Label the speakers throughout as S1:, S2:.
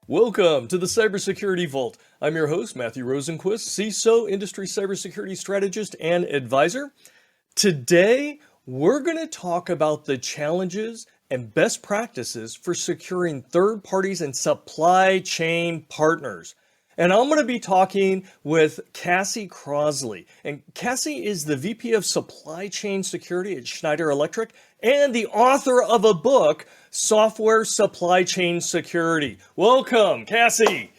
S1: Welcome to the Cybersecurity Vault. I'm your host, Matthew Rosenquist, CISO, Industry Cybersecurity Strategist and Advisor. Today, we're going to talk about the challenges and best practices for securing third parties and supply chain partners. And I'm going to be talking with Cassie Crossley. And Cassie is the VP of Supply Chain Security at Schneider Electric and the author of a book, Software Supply Chain Security. Welcome, Cassie.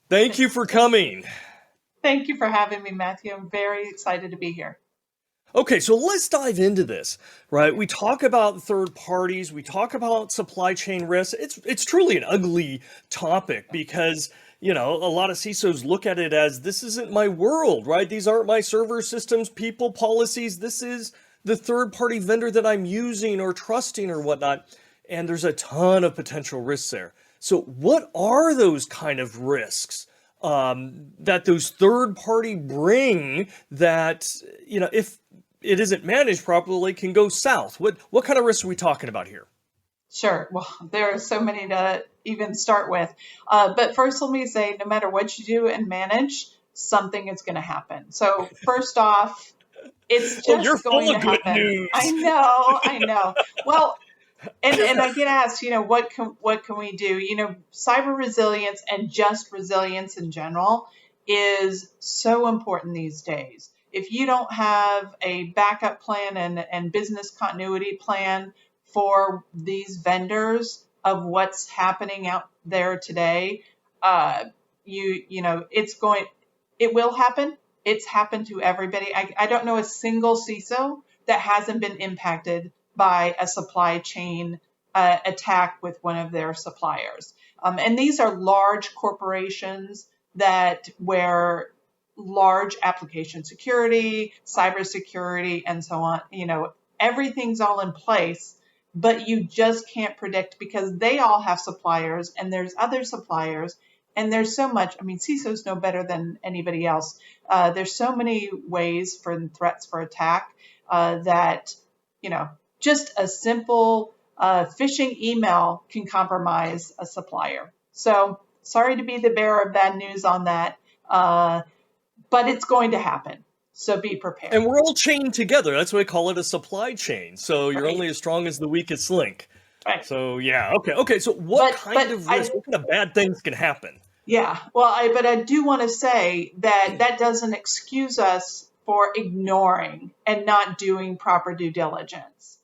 S1: Thank you for coming.
S2: Thank you for having me, Matthew. I'm very excited to be here.
S1: Okay, so let's dive into this, right? We talk about third parties, we talk about supply chain risks. It's truly an ugly topic because, a lot of CISOs look at it as this isn't my world, right? These aren't my server systems, people, policies. This is the third party vendor that I'm using or trusting or whatnot. And there's a ton of potential risks there. So what are those kind of risks that those third party bring that, if it isn't managed properly, can go south? What kind of risks are we talking about here?
S2: Sure. Well, there are so many to even start with. But first, let me say, no matter what you do and manage, something is going to happen. So first off, it's just
S1: you're
S2: going
S1: full
S2: to
S1: of good
S2: happen.
S1: news.
S2: I know. Well, and I get asked, what can we do? Cyber resilience and just resilience in general is so important these days. If you don't have a backup plan and business continuity plan for these vendors of what's happening out there today, it will happen. It's happened to everybody. I don't know a single CISO that hasn't been impacted by a supply chain attack with one of their suppliers. And these are large corporations where large application security, cybersecurity, and so on, everything's all in place, but you just can't predict because they all have suppliers and there's other suppliers. And there's so much, CISOs know better than anybody else. There's so many ways for threats for attack that, just a simple phishing email can compromise a supplier. So sorry to be the bearer of bad news on that, but it's going to happen. So be prepared.
S1: And we're all chained together. That's why I call it a supply chain. So you're only as strong as the weakest link.
S2: Right.
S1: So yeah, okay. So what kind of bad things can happen?
S2: Yeah, well, but I do want to say that doesn't excuse us for ignoring and not doing proper due diligence.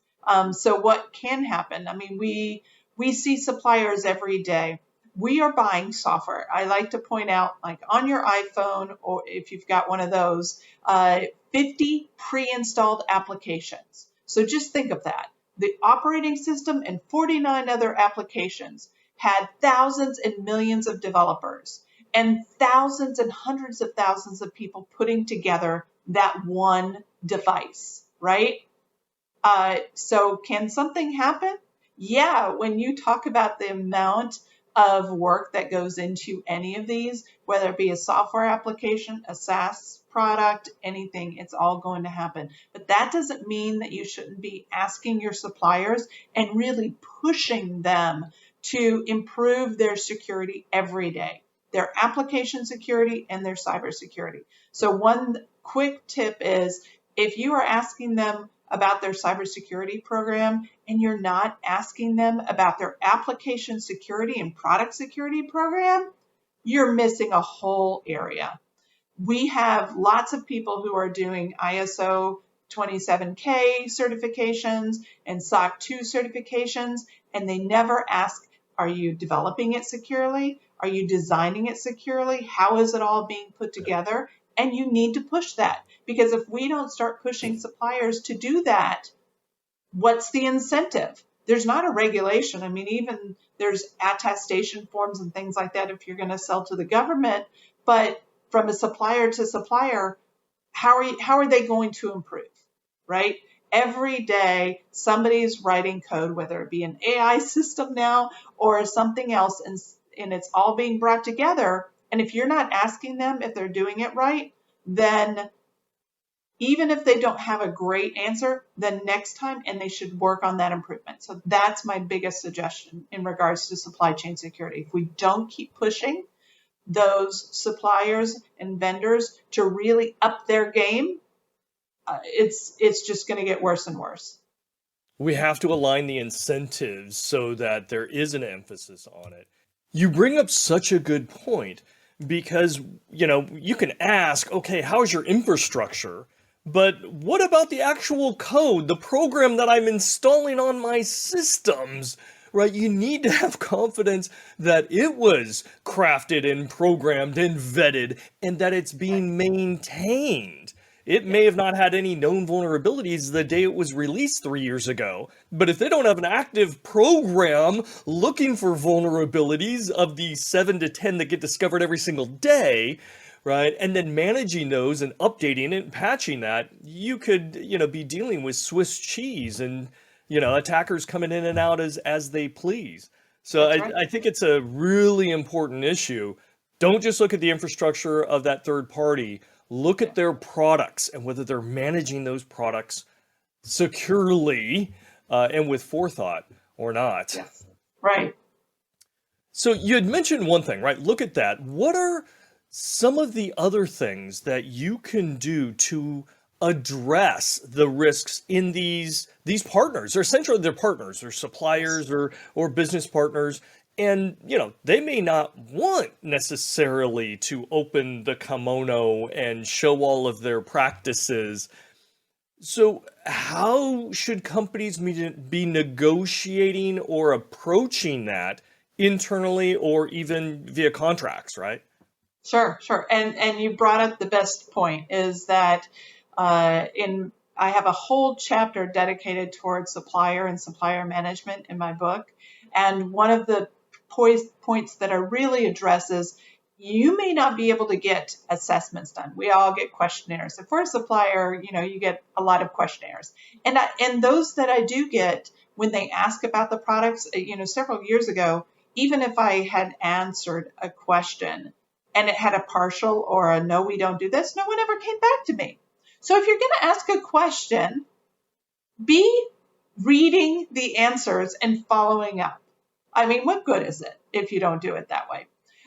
S2: So what can happen? We see suppliers every day. We are buying software. I like to point out, like on your iPhone, or if you've got one of those, 50 pre-installed applications. So just think of that. The operating system and 49 other applications had thousands and millions of developers and thousands and hundreds of thousands of people putting together that one device, right? So can something happen? Yeah, when you talk about the amount of work that goes into any of these, whether it be a software application, a SaaS product, anything, it's all going to happen. But that doesn't mean that you shouldn't be asking your suppliers and really pushing them to improve their security every day, their application security and their cybersecurity. So one quick tip is if you are asking them about their cybersecurity program and you're not asking them about their application security and product security program, you're missing a whole area. We have lots of people who are doing ISO 27K certifications and SOC 2 certifications, and they never ask, are you developing it securely? Are you designing it securely? How is it all being put together? And you need to push that, because if we don't start pushing suppliers to do that, what's the incentive? There's not a regulation. Even there's attestation forms and things like that if you're going to sell to the government, but from a supplier to supplier, how are they going to improve, right? Every day, somebody's writing code, whether it be an AI system now or something else, and it's all being brought together. And if you're not asking them if they're doing it right, then even if they don't have a great answer, the next time, and they should work on that improvement. So that's my biggest suggestion in regards to supply chain security. If we don't keep pushing those suppliers and vendors to really up their game, it's just going to get worse and worse.
S1: We have to align the incentives so that there is an emphasis on it. You bring up such a good point because, you can ask, okay, how's your infrastructure? But what about the actual code, the program that I'm installing on my systems? Right? You need to have confidence that it was crafted and programmed and vetted and that it's being maintained. It may have not had any known vulnerabilities the day it was released 3 years ago, but if they don't have an active program looking for vulnerabilities of the 7 to 10 that get discovered every single day, right, and then managing those and updating it and patching that, you could, be dealing with Swiss cheese and, attackers coming in and out as they please. So I think it's a really important issue. Don't just look at the infrastructure of that third party. Look at their products and whether they're managing those products securely and with forethought or not.
S2: Yes. Right.
S1: So you had mentioned one thing, right? Look at that. What are some of the other things that you can do to address the risks in these partners? They're essentially their partners, or suppliers, or business partners. And, they may not want necessarily to open the kimono and show all of their practices. So how should companies be negotiating or approaching that internally or even via contracts, right?
S2: Sure. And you brought up the best point is that I have a whole chapter dedicated towards supplier and supplier management in my book. And one of the points that I really address is you may not be able to get assessments done. We all get questionnaires. If we're a supplier, you get a lot of questionnaires. And those that I do get, when they ask about the products, several years ago, even if I had answered a question and it had a partial or a no, we don't do this, no one ever came back to me. So if you're going to ask a question, be reading the answers and following up. I mean, what good is it if you don't do it that way?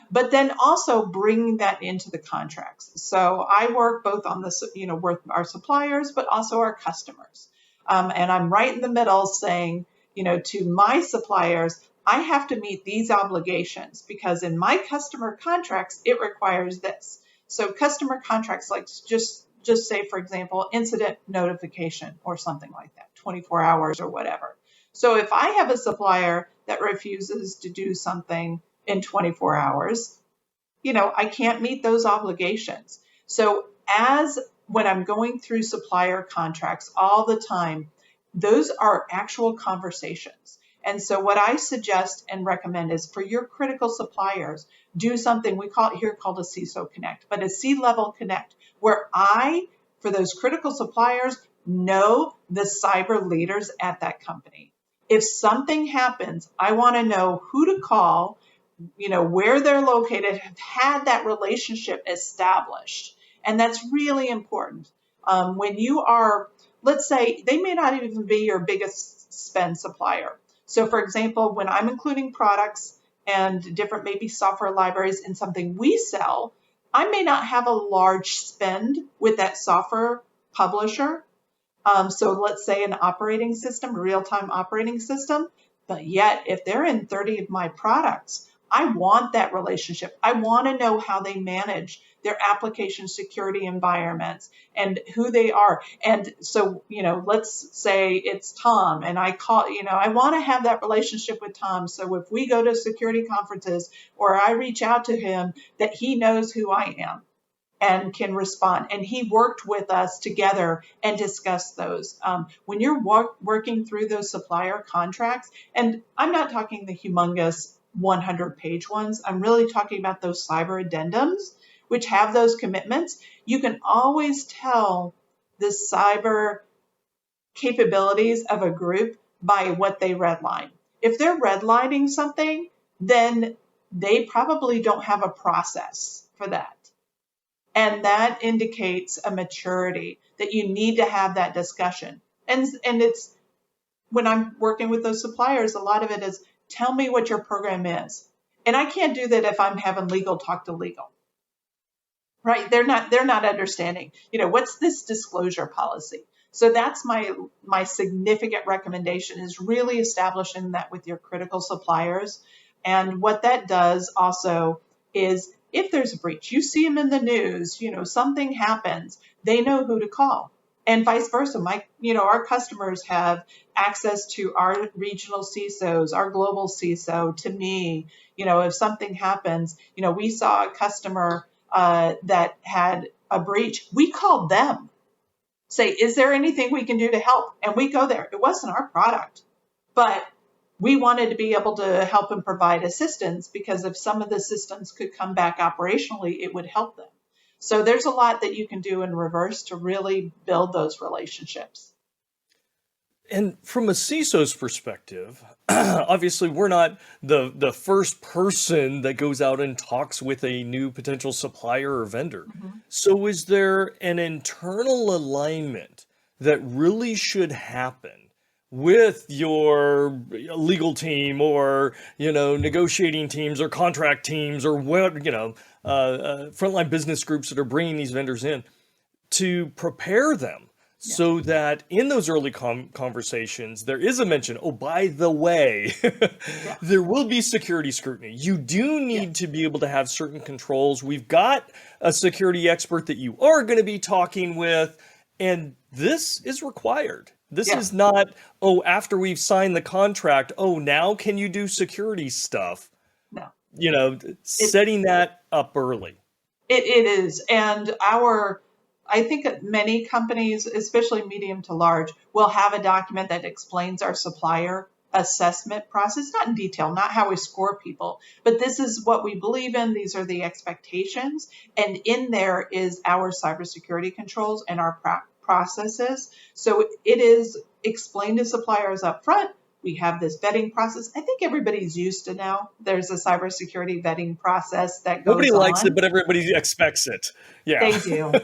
S2: But then also bringing that into the contracts. So I work both on with our suppliers, but also our customers. And I'm right in the middle saying, to my suppliers, I have to meet these obligations because in my customer contracts, it requires this. So customer contracts, like just say, for example, incident notification or something like that, 24 hours or whatever. So if I have a supplier that refuses to do something in 24 hours, I can't meet those obligations. So when I'm going through supplier contracts all the time, those are actual conversations. And so what I suggest and recommend is for your critical suppliers, do something we call it here called a CISO Connect, but a C-level Connect, where for those critical suppliers, know the cyber leaders at that company. If something happens, I want to know who to call, where they're located, have had that relationship established. And that's really important. When you are, let's say, they may not even be your biggest spend supplier. So for example, when I'm including products and different maybe software libraries in something we sell, I may not have a large spend with that software publisher. So let's say an operating system, a real-time operating system, but yet if they're in 30 of my products, I want that relationship. I want to know how they manage their application security environments and who they are. And so, let's say it's Tom and I call, I want to have that relationship with Tom. So if we go to security conferences or I reach out to him, that he knows who I am and can respond. And he worked with us together and discussed those. When you're working through those supplier contracts, and I'm not talking the humongous 100-page ones, I'm really talking about those cyber addendums, which have those commitments. You can always tell the cyber capabilities of a group by what they redline. If they're redlining something, then they probably don't have a process for that. And that indicates a maturity that you need to have that discussion. And it's when I'm working with those suppliers, a lot of it is tell me what your program is. And I can't do that if I'm having legal talk to legal. Right? They're not understanding, what's this disclosure policy? So that's my significant recommendation is really establishing that with your critical suppliers. And what that does also is if there's a breach, you see them in the news, something happens, they know who to call. And vice versa. Our customers have access to our regional CISOs, our global CISO, to me. If something happens, we saw a customer that had a breach. We called them, say, is there anything we can do to help? And we go there. It wasn't our product, but we wanted to be able to help and provide assistance because if some of the systems could come back operationally, it would help them. So there's a lot that you can do in reverse to really build those relationships.
S1: And from a CISO's perspective, obviously we're not the first person that goes out and talks with a new potential supplier or vendor.
S2: Mm-hmm.
S1: So is there an internal alignment that really should happen with your legal team or, negotiating teams or contract teams or what, frontline business groups that are bringing these vendors in to prepare them so that in those early conversations, there is a mention, oh, by the way, there will be security scrutiny. You do need to be able to have certain controls. We've got a security expert that you are going to be talking with, and this is required. This is not, oh, after we've signed the contract, oh, now can you do security stuff?
S2: No.
S1: Setting that up early.
S2: It is. And I think many companies, especially medium to large, will have a document that explains our supplier assessment process, not in detail, not how we score people, but this is what we believe in. These are the expectations. And in there is our cybersecurity controls and our processes. So it is explained to suppliers up front. We have this vetting process. I think everybody's used to now. There's a cybersecurity vetting process that goes on.
S1: Nobody likes it, but everybody expects it. Yeah.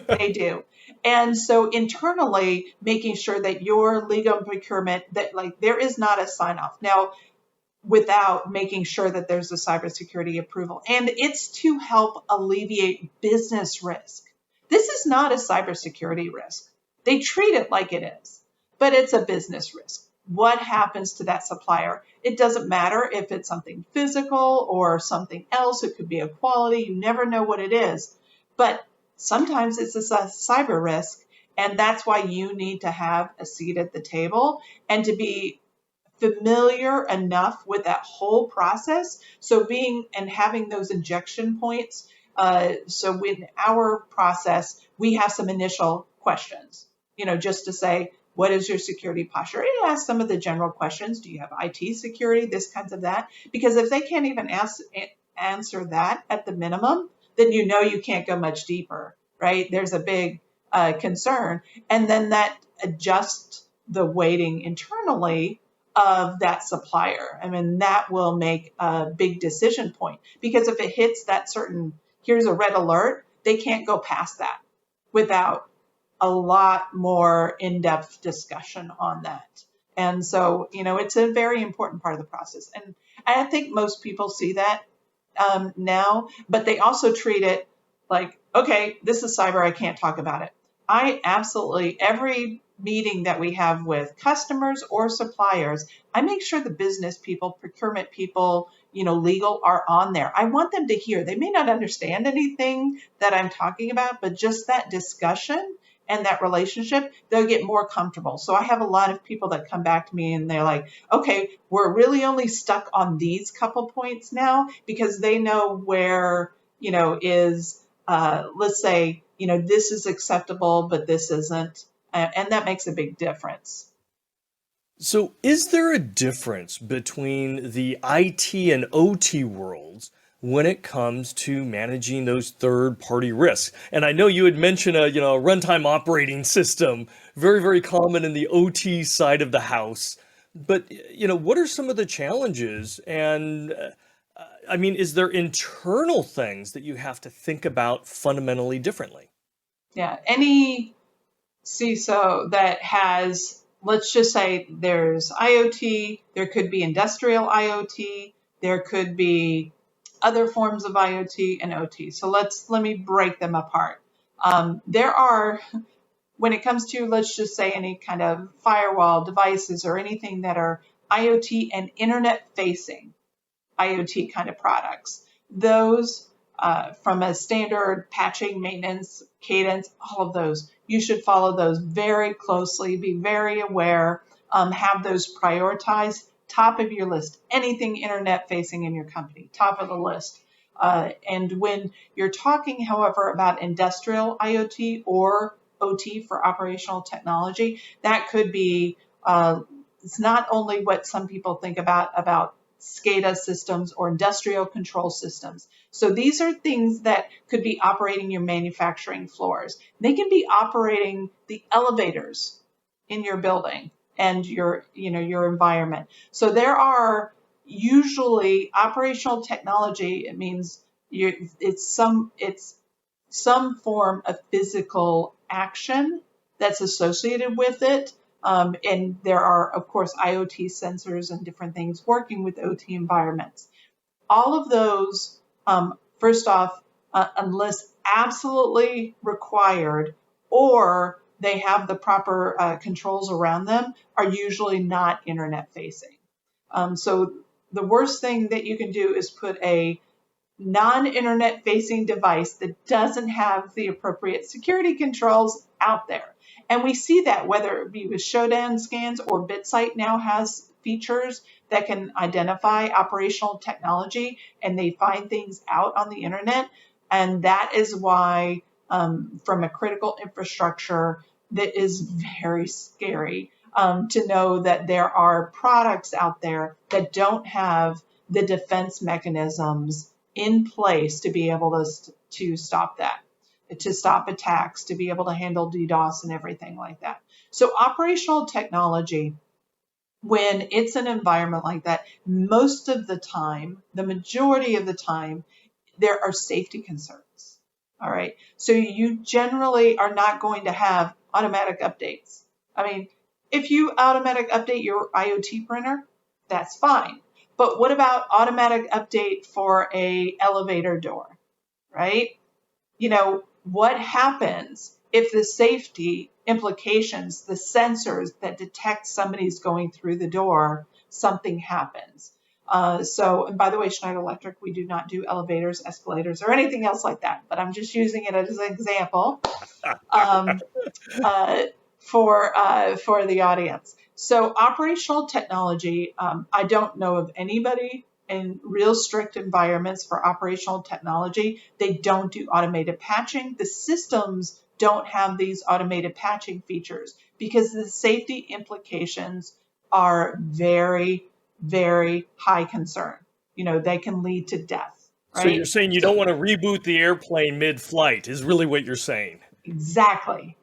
S2: They do. And so internally, making sure that your legal procurement, that there is not a sign off. Now, without making sure that there's a cybersecurity approval. And it's to help alleviate business risk. This is not a cybersecurity risk. They treat it like it is, but it's a business risk. What happens to that supplier? It doesn't matter if it's something physical or something else. It could be a quality. You never know what it is. But sometimes it's a cyber risk. And that's why you need to have a seat at the table and to be familiar enough with that whole process. So having those injection points. So in our process, we have some initial questions, just to say, what is your security posture? And ask some of the general questions. Do you have IT security? This kinds of that. Because if they can't even answer that at the minimum, then you can't go much deeper, right? There's a big concern. And then that adjusts the weighting internally of that supplier. I mean, that will make a big decision point. Because if it hits that certain, here's a red alert, they can't go past that without a lot more in-depth discussion on that. And so, it's a very important part of the process. And I think most people see that now, but they also treat it like, okay, this is cyber, I can't talk about it. Every meeting that we have with customers or suppliers, I make sure the business people, procurement people, legal are on there. I want them to hear. They may not understand anything that I'm talking about, but just that discussion and that relationship, they'll get more comfortable. So I have a lot of people that come back to me and they're like, okay, we're really only stuck on these couple points now because they know where, is, let's say, this is acceptable, but this isn't. And that makes a big difference.
S1: So is there a difference between the IT and OT worlds when it comes to managing those third-party risks? And I know you had mentioned a runtime operating system, very, very common in the OT side of the house. But what are some of the challenges and I mean, is there internal things that you have to think about fundamentally differently?
S2: Yeah, any CISO that has, let's just say there's IoT, there could be industrial IoT, there could be other forms of IoT and OT. So let me break them apart. There are, when it comes to, let's just say, any kind of firewall devices or anything that are IoT and internet facing IoT kind of products, those from a standard patching, maintenance, cadence, all of those, you should follow those very closely, be very aware, have those prioritized, top of your list. Anything internet facing in your company, top of the list. And when you're talking, however, about industrial IoT or OT for operational technology, that could be, it's not only what some people think about SCADA systems or industrial control systems. So these are things that could be operating your manufacturing floors. They can be operating the elevators in your building and your environment. So there are usually operational technology. It means it's some form of physical action that's associated with it. And there are, of course, IoT sensors and different things working with OT environments. All of those, first off, unless absolutely required or they have the proper controls around them, are usually not internet facing. So the worst thing that you can do is put a non-internet facing device that doesn't have the appropriate security controls out there. And we see that whether it be with showdown scans or BitSight now has features that can identify operational technology and they find things out on the internet. And that is why from a critical infrastructure, that is very scary to know that there are products out there that don't have the defense mechanisms in place to be able to stop that, to stop attacks, to be able to handle DDoS and everything like that. So operational technology, when it's an environment like that, most of the time, the majority of the time, there are safety concerns. All right. So you generally are not going to have automatic updates. I mean, if you automatic update your IoT printer, that's fine. But what about automatic update for a elevator door, right? What happens if the safety implications, the sensors that detect somebody's going through the door, something happens? And by the way, Schneider Electric, we do not do elevators, escalators, or anything else like that, but I'm just using it as an example for the audience. So operational technology, I don't know of anybody in real strict environments for operational technology. They don't do automated patching. The systems don't have these automated patching features because the safety implications are very, very high concern. They can lead to death. Right?
S1: So you're saying you don't want to reboot the airplane mid-flight is really what you're saying.
S2: Exactly.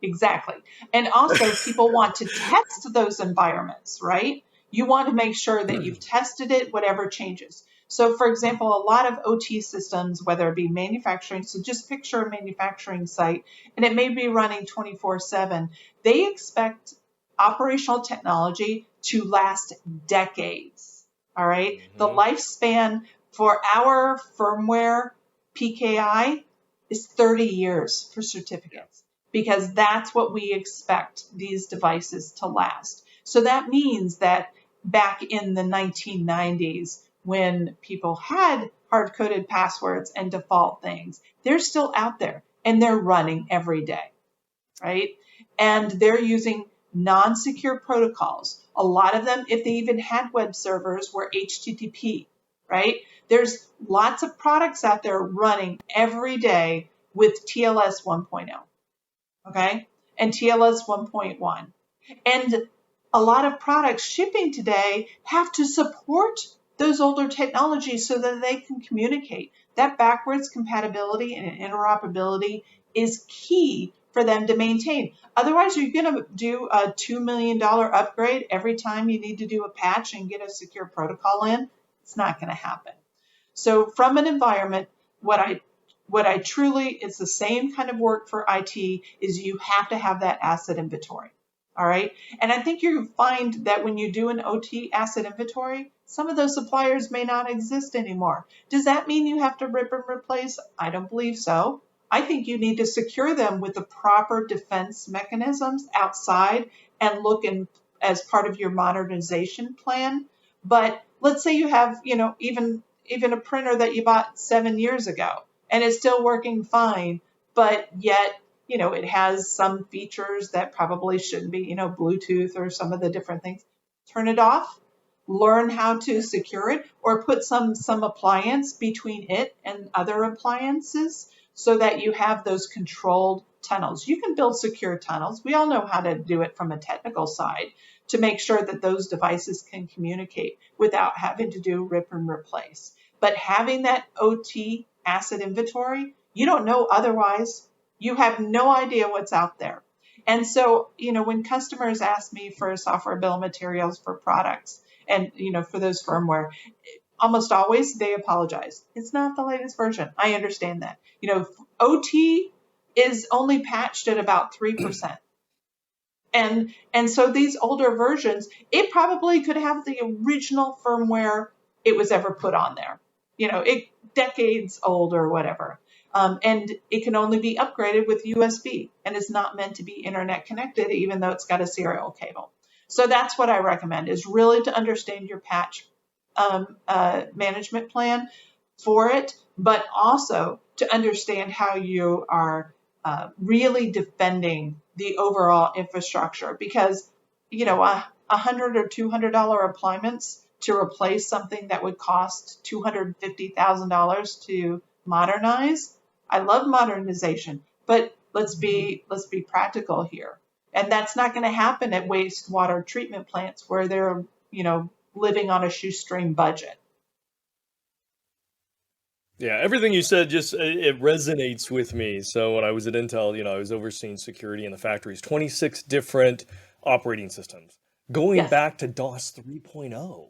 S2: And also people want to test those environments, right? You want to make sure that you've tested it, whatever changes. So for example, a lot of OT systems, whether it be manufacturing, so just picture a manufacturing site, and it may be running 24/7, they expect operational technology to last decades, all right? Mm-hmm. The lifespan for our firmware PKI is 30 years for certificates because that's what we expect these devices to last. So that means that back in the 1990s, when people had hard-coded passwords and default things, they're still out there and they're running every day, right? And they're using non-secure protocols. A lot of them, if they even had web servers, were HTTP, right? There's lots of products out there running every day with TLS 1.0, okay? And TLS 1.1. And a lot of products shipping today have to support those older technologies so that they can communicate. That backwards compatibility and interoperability is key for them to maintain. Otherwise, you're going to do a $2 million upgrade every time you need to do a patch and get a secure protocol in. It's not going to happen. So from an environment, what I truly, it's the same kind of work for IT, is you have to have that asset inventory. All right. And I think you find that when you do an OT asset inventory, some of those suppliers may not exist anymore. Does that mean you have to rip and replace? I don't believe so. I think you need to secure them with the proper defense mechanisms outside and look in as part of your modernization plan. But let's say you have, even a printer that you bought 7 years ago and it's still working fine, but yet it has some features that probably shouldn't be, Bluetooth or some of the different things. Turn it off, learn how to secure it, or put some appliance between it and other appliances so that you have those controlled tunnels. You can build secure tunnels. We all know how to do it from a technical side to make sure that those devices can communicate without having to do rip and replace. But having that OT asset inventory, you don't know otherwise. You have no idea what's out there. And so, when customers ask me for software bill of materials for products and, for those firmware, almost always they apologize. It's not the latest version. I understand that. OT is only patched at about 3%. And so these older versions, it probably could have the original firmware it was ever put on there. It decades old or whatever. And it can only be upgraded with USB, and it's not meant to be internet connected, even though it's got a serial cable. So that's what I recommend, is really to understand your patch management plan for it, but also to understand how you are really defending the overall infrastructure. Because, $100 or $200 appliance to replace something that would cost $250,000 to modernize. I love modernization, but let's be practical here. And that's not going to happen at wastewater treatment plants where they're, living on a shoestring budget.
S1: Yeah, everything you said just it resonates with me. So when I was at Intel, I was overseeing security in the factories, 26 different operating systems, going
S2: Yes.
S1: back to DOS 3.0.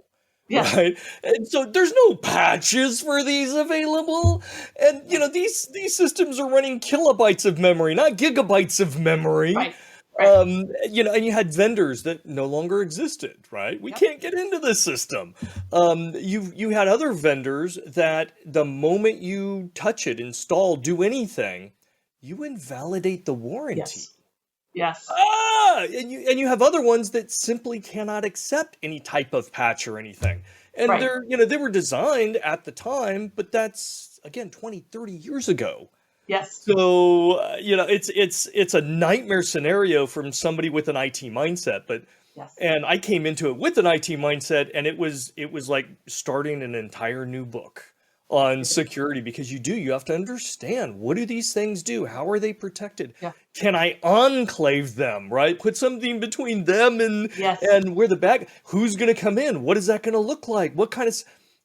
S2: Yes.
S1: Right? And so there's no patches for these available. And these systems are running kilobytes of memory, not gigabytes of memory.
S2: Right.
S1: And you had vendors that no longer existed, right? We can't get into this system. You had other vendors that the moment you touch it, install, do anything, you invalidate the warranty.
S2: Yes.
S1: And you have other ones that simply cannot accept any type of patch or anything. And they were designed at the time, but that's again 20, 30 years ago.
S2: Yes.
S1: So, it's a nightmare scenario from somebody with an IT mindset, but and I came into it with an IT mindset, and it was like starting an entire new book on security, because you have to understand, what do these things do? How are they protected? Can I enclave them, right? Put something between them and where the bag, who's going to come in? What is that going to look like? What kind of,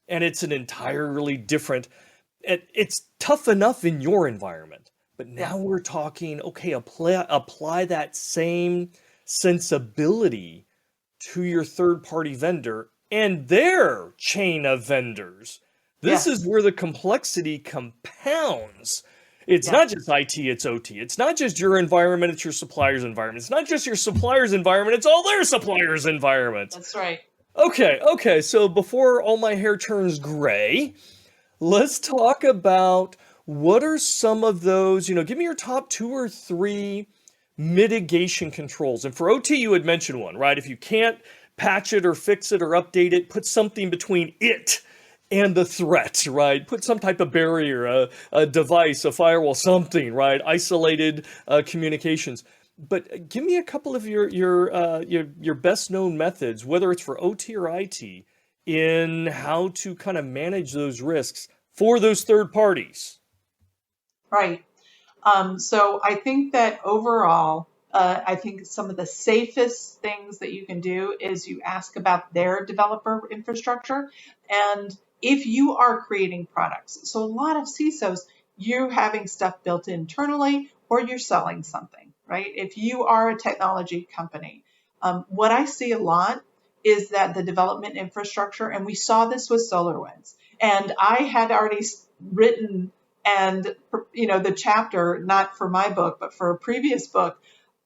S1: and it's an entirely different, it's tough enough in your environment, but now we're talking, okay, apply that same sensibility to your third-party vendor and their chain of vendors. This is where the complexity compounds. It's not just IT, it's OT. It's not just your environment, it's your supplier's environment. It's not just your supplier's environment, it's all their supplier's environment.
S2: That's right.
S1: Okay, so before all my hair turns gray, let's talk about what are some of those, give me your top 2 or 3 mitigation controls. And for OT, you had mentioned one, right? If you can't patch it or fix it or update it, put something between it and the threat, right? Put some type of barrier, a device, a firewall, something, right? Isolated communications. But give me a couple of your best known methods, whether it's for OT or IT, in how to kind of manage those risks for those third parties.
S2: Right. So I think that overall, I think some of the safest things that you can do is you ask about their developer infrastructure. And if you are creating products, so a lot of CISOs, you're having stuff built internally or you're selling something, right? If you are a technology company, what I see a lot is that the development infrastructure, and we saw this with SolarWinds, And I had already written, and the chapter, not for my book, but for a previous book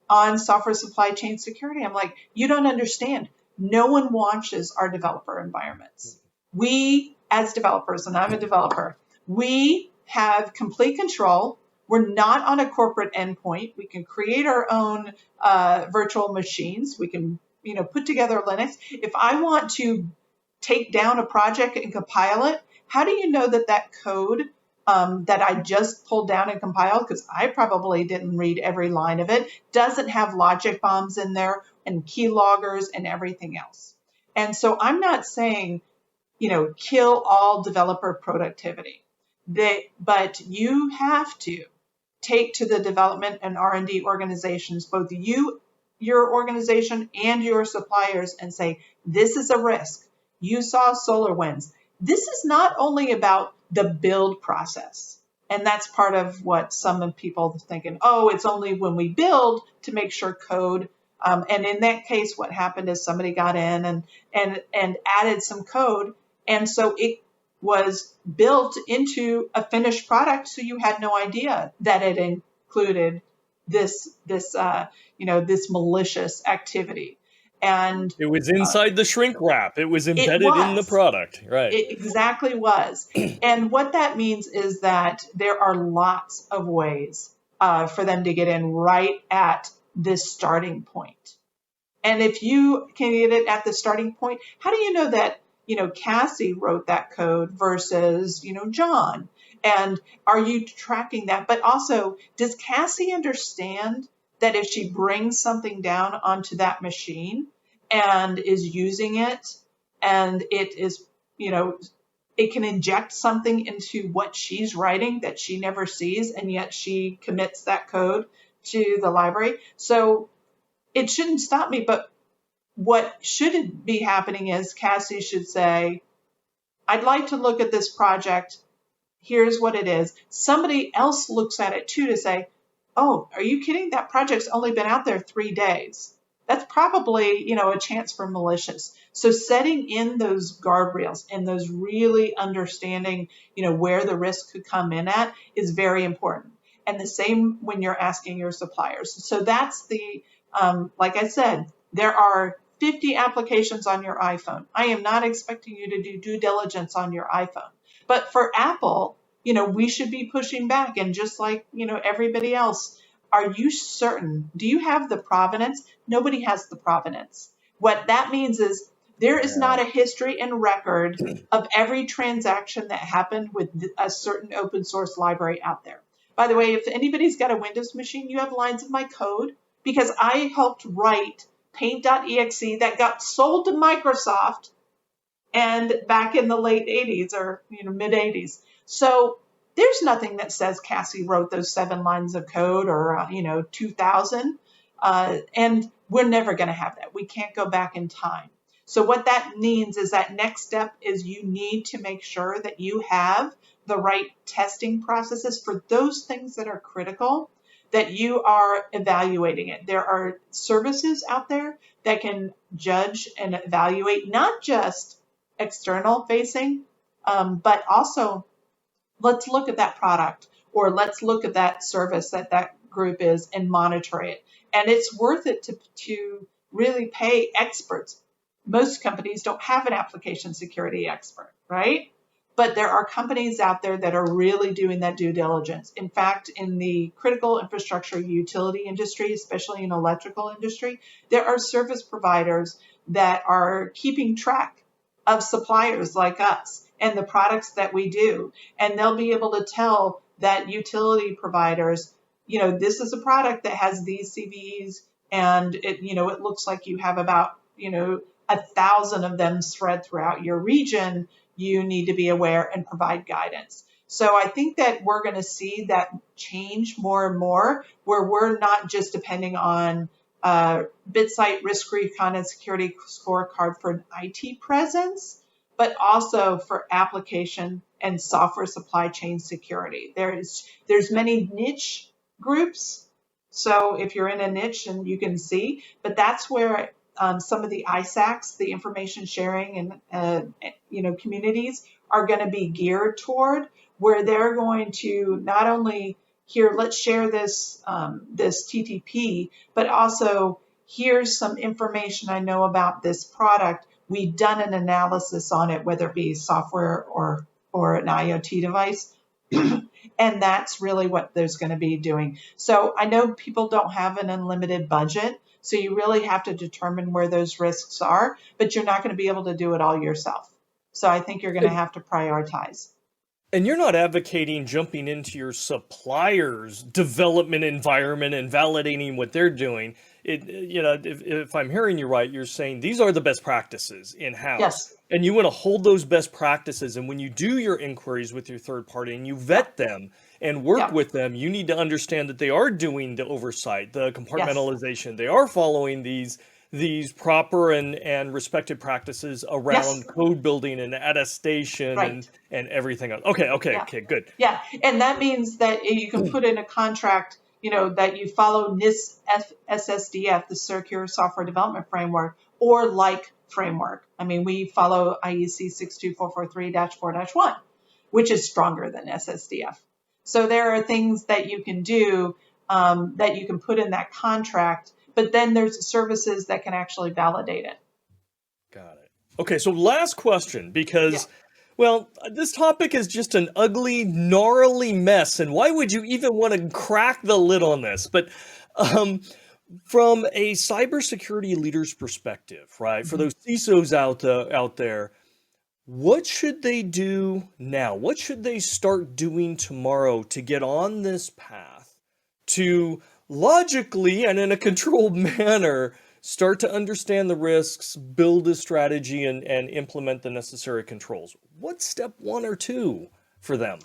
S2: on software supply chain security. I'm like, you don't understand. No one watches our developer environments. We, as developers, and I'm a developer, we have complete control. We're not on a corporate endpoint. We can create our own virtual machines. We can, put together Linux. If I want to take down a project and compile it, how do you know that that code that I just pulled down and compiled, because I probably didn't read every line of it, doesn't have logic bombs in there and keyloggers and everything else? And so I'm not saying, kill all developer productivity, but you have to take to the development and R&D organizations, both your organization and your suppliers, and say, this is a risk. You saw SolarWinds. This is not only about the build process. And that's part of what some people are thinking, oh, it's only when we build to make sure code. And in that case, what happened is somebody got in and added some code. And so it was built into a finished product. So you had no idea that it included this malicious activity. And
S1: it was inside the shrink wrap. It was embedded in the product. Right.
S2: It exactly was. And what that means is that there are lots of ways for them to get in right at this starting point. And if you can get it at the starting point, how do you know that, Cassie wrote that code versus, John? And are you tracking that? But also, does Cassie understand that if she brings something down onto that machine and is using it, and it is, it can inject something into what she's writing that she never sees, and yet she commits that code to the library? So it shouldn't stop me, but what should be happening is Cassie should say, I'd like to look at this project. Here's what it is. Somebody else looks at it too to say, oh, are you kidding? That project's only been out there 3 days. That's probably, a chance for malicious. So setting in those guardrails and those really understanding, where the risk could come in at is very important. And the same when you're asking your suppliers. So that's the, like I said, there are 50 applications on your iPhone. I am not expecting you to do due diligence on your iPhone. But for Apple, we should be pushing back. And just like, everybody else, are you certain? Do you have the provenance? Nobody has the provenance. What that means is there is not a history and record of every transaction that happened with a certain open source library out there. By the way, if anybody's got a Windows machine, you have lines of my code, because I helped write paint.exe that got sold to Microsoft and back in the late 80s or mid 80s. So there's nothing that says Cassie wrote those 7 lines of code or 2000. And we're never going to have that. We can't go back in time. So what that means is that next step is you need to make sure that you have the right testing processes for those things that are critical, that you are evaluating it. There are services out there that can judge and evaluate, not just external facing, but also let's look at that product, or let's look at that service that group is and monitor it. And it's worth it to really pay experts. Most companies don't have an application security expert, right? But there are companies out there that are really doing that due diligence. In fact, in the critical infrastructure utility industry, especially in electrical industry, there are service providers that are keeping track of suppliers like us and the products that we do. And they'll be able to tell that utility providers, this is a product that has these CVEs, and it looks like you have about, 1,000 of them spread throughout your region. You need to be aware and provide guidance. So I think that we're going to see that change more and more, where we're not just depending on BitSite risk recon and security scorecard for an IT presence, but also for application and software supply chain security. There's many niche groups. So if you're in a niche, and you can see, but that's where some of the ISACs, the information sharing and communities are going to be geared toward, where they're going to not only here, let's share this this TTP, but also here's some information I know about this product. We've done an analysis on it, whether it be software or an IoT device. And that's really what there's going to be doing. So I know people don't have an unlimited budget, so you really have to determine where those risks are, but you're not going to be able to do it all yourself. So I think you're going to have to prioritize.
S1: And you're not advocating jumping into your supplier's development environment and validating what they're doing. If I'm hearing you right, you're saying these are the best practices in-house.
S2: Yes.
S1: And you want to hold those best practices. And when you do your inquiries with your third party and you vet them and work with them, you need to understand that they are doing the oversight, the compartmentalization. They are following these proper and respected practices around code building and attestation and everything else. Okay, good.
S2: Yeah, and that means that you can put in a contract, that you follow NIST SSDF, the Secure Software Development Framework, or like framework. I mean, we follow IEC 62443-4-1, which is stronger than SSDF. So there are things that you can do that you can put in that contract, but then there's services that can actually validate it.
S1: Got it. Okay, so last question, because, this topic is just an ugly, gnarly mess, and why would you even want to crack the lid on this? But from a cybersecurity leader's perspective, right, for those CISOs out there, what should they do now? What should they start doing tomorrow to get on this path to logically and in a controlled manner start to understand the risks, build a strategy, and implement the necessary controls? What's step 1 or 2 for them?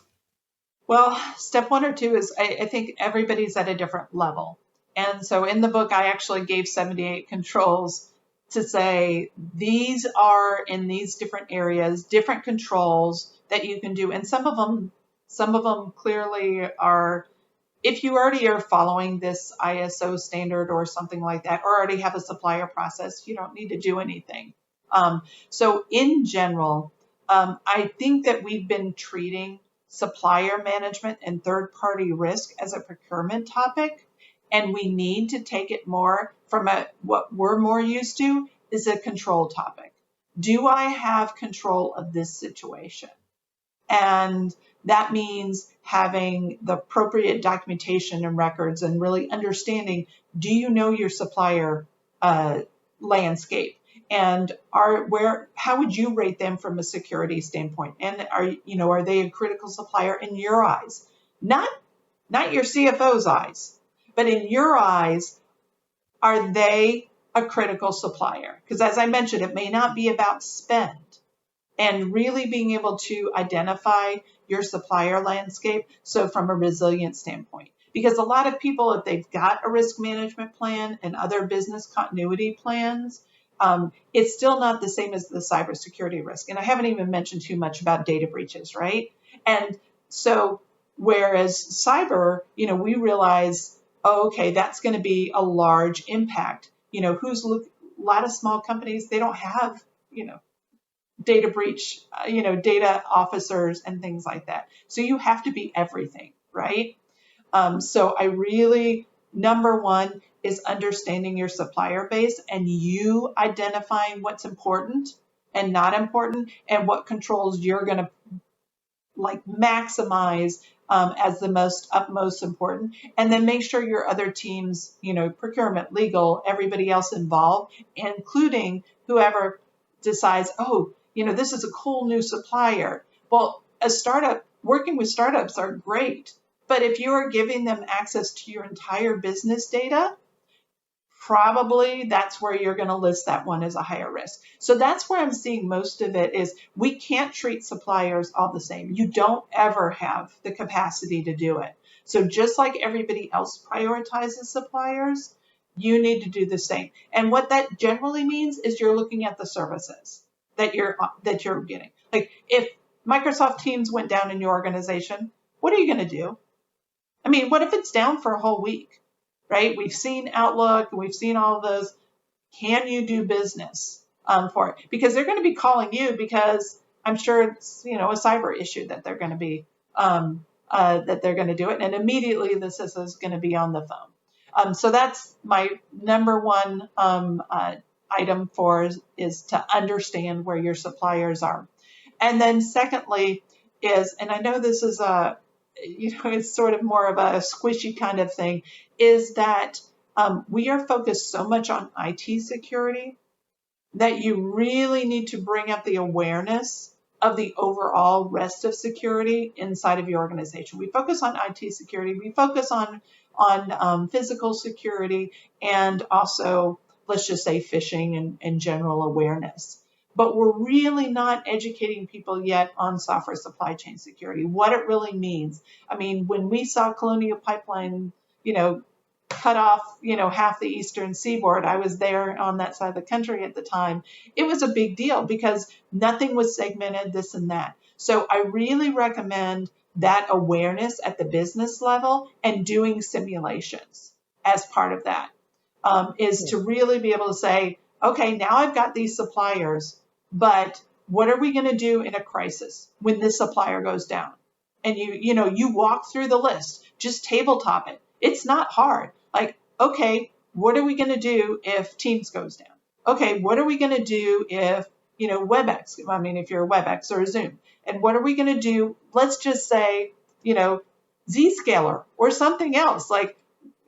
S2: Well, step 1 or 2 is I think everybody's at a different level. And so in the book, I actually gave 78 controls to say these are in these different areas, different controls that you can do. And some of them clearly are, if you already are following this ISO standard or something like that, or already have a supplier process, you don't need to do anything. So in general, I think that we've been treating supplier management and third-party risk as a procurement topic, and we need to take it more from what we're more used to is a control topic. Do I have control of this situation? And that means having the appropriate documentation and records and really understanding, do you know your supplier landscape? And how would you rate them from a security standpoint? And are they a critical supplier in your eyes? Not your CFO's eyes, but in your eyes, are they a critical supplier? Because as I mentioned, it may not be about spend. And really being able to identify your supplier landscape, so from a resilience standpoint. Because a lot of people, if they've got a risk management plan and other business continuity plans, it's still not the same as the cybersecurity risk. And I haven't even mentioned too much about data breaches, right? And so whereas cyber, we realize, that's going to be a large impact. A lot of small companies, they don't have, data breach, data officers and things like that. So you have to be everything, right? So I really, number 1 is understanding your supplier base and you identifying what's important and not important and what controls you're going to maximize as the utmost important. And then make sure your other teams, procurement, legal, everybody else involved, including whoever decides, this is a cool new supplier. Well, working with startups are great, but if you are giving them access to your entire business data, probably that's where you're going to list that one as a higher risk. So that's where I'm seeing most of it is we can't treat suppliers all the same. You don't ever have the capacity to do it. So just like everybody else prioritizes suppliers, you need to do the same. And what that generally means is you're looking at the services that you're getting. Like if Microsoft Teams went down in your organization, what are you going to do? I mean, what if it's down for a whole week, right? We've seen Outlook and we've seen all of those. Can you do business for it? Because they're going to be calling you because I'm sure it's, a cyber issue that they're going to be that they're going to do it, and immediately the CISO is going to be on the phone. So that's my number one item is to understand where your suppliers are. And then secondly is, and I know this is it's sort of more of a squishy kind of thing, is that we are focused so much on IT security that you really need to bring up the awareness of the overall rest of security inside of your organization. We focus on IT security, we focus on physical security, and also, let's just say, phishing and general awareness. But we're really not educating people yet on software supply chain security, what it really means. I mean, when we saw Colonial Pipeline, cut off, half the eastern seaboard. I was there on that side of the country at the time. It was a big deal because nothing was segmented, this and that. So I really recommend that awareness at the business level and doing simulations as part of that, is to really be able to say, okay, now I've got these suppliers, but what are we going to do in a crisis when this supplier goes down? And you walk through the list, just tabletop it. It's not hard. Like, okay, what are we going to do if Teams goes down? Okay, what are we going to do if, WebEx, if you're a WebEx or a Zoom, and what are we going to do? Let's just say, Zscaler or something else. Like,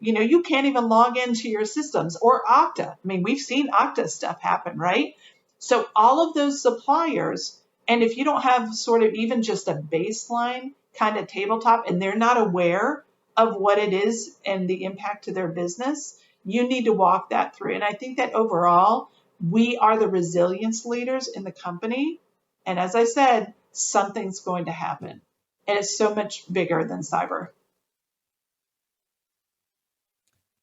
S2: you can't even log into your systems, or Okta. We've seen Okta stuff happen, right? So all of those suppliers, and if you don't have sort of even just a baseline kind of tabletop and they're not aware of what it is and the impact to their business, you need to walk that through. And I think that overall, we are the resilience leaders in the company. And as I said, something's going to happen. And it's so much bigger than cyber.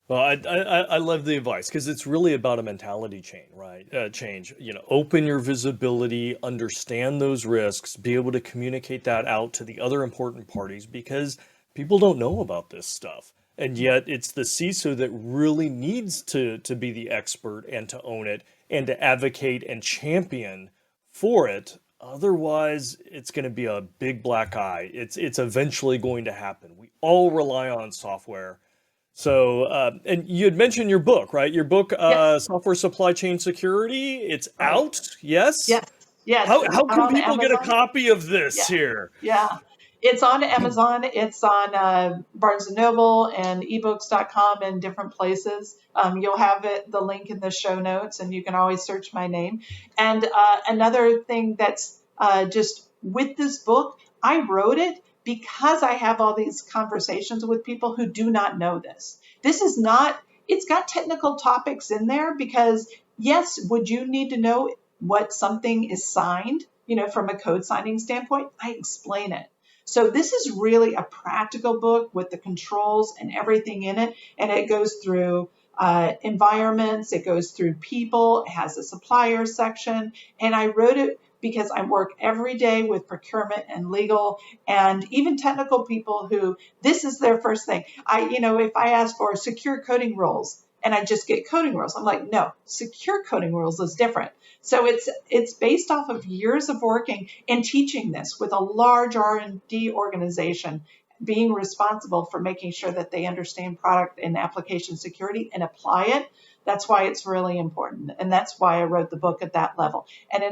S1: Well, I love the advice because it's really about a mentality change. Open your visibility, understand those risks, be able to communicate that out to the other important parties, because people don't know about this stuff. And yet it's the CISO that really needs to be the expert and to own it and to advocate and champion for it. Otherwise, it's going to be a big black eye. It's eventually going to happen. We all rely on software. So, and you had mentioned your book, right? Your book,
S2: Yes.
S1: Software Supply Chain Security. It's
S2: Right.
S1: out, yes?
S2: Yes. Yes.
S1: How
S2: It's
S1: can
S2: on
S1: people get a
S2: Amazon.
S1: copy of this
S2: Yeah.
S1: here?
S2: Yeah. It's on Amazon. It's on Barnes & Noble and ebooks.com and different places. You'll have the link in the show notes, and you can always search my name. And another thing that's just with this book, I wrote it because I have all these conversations with people who do not know this. This is not, it's got technical topics in there because, yes, would you need to know what something is signed, from a code signing standpoint? I explain it. So this is really a practical book with the controls and everything in it. And it goes through environments, it goes through people, it has a supplier section. And I wrote it because I work every day with procurement and legal and even technical people who this is their first thing. If I ask for secure coding rules and I just get coding rules, I'm like, no, secure coding rules is different. So it's based off of years of working and teaching this with a large R&D organization, being responsible for making sure that they understand product and application security and apply it. That's why it's really important. And that's why I wrote the book at that level. And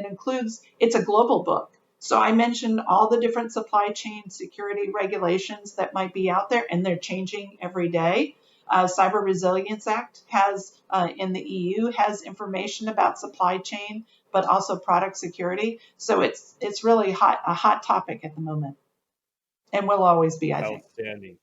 S2: it's a global book. So I mentioned all the different supply chain security regulations that might be out there, and they're changing every day. Cyber Resilience Act has in the EU has information about supply chain, but also product security. So it's really a hot topic at the moment, and will always be, I think.
S1: Outstanding.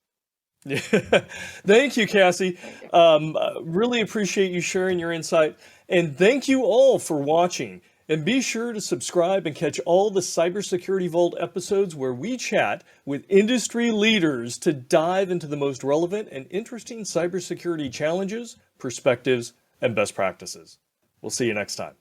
S1: Thank you, Cassie. Really appreciate you sharing your insight, and thank you all for watching. And be sure to subscribe and catch all the Cybersecurity Vault episodes where we chat with industry leaders to dive into the most relevant and interesting cybersecurity challenges, perspectives, and best practices. We'll see you next time.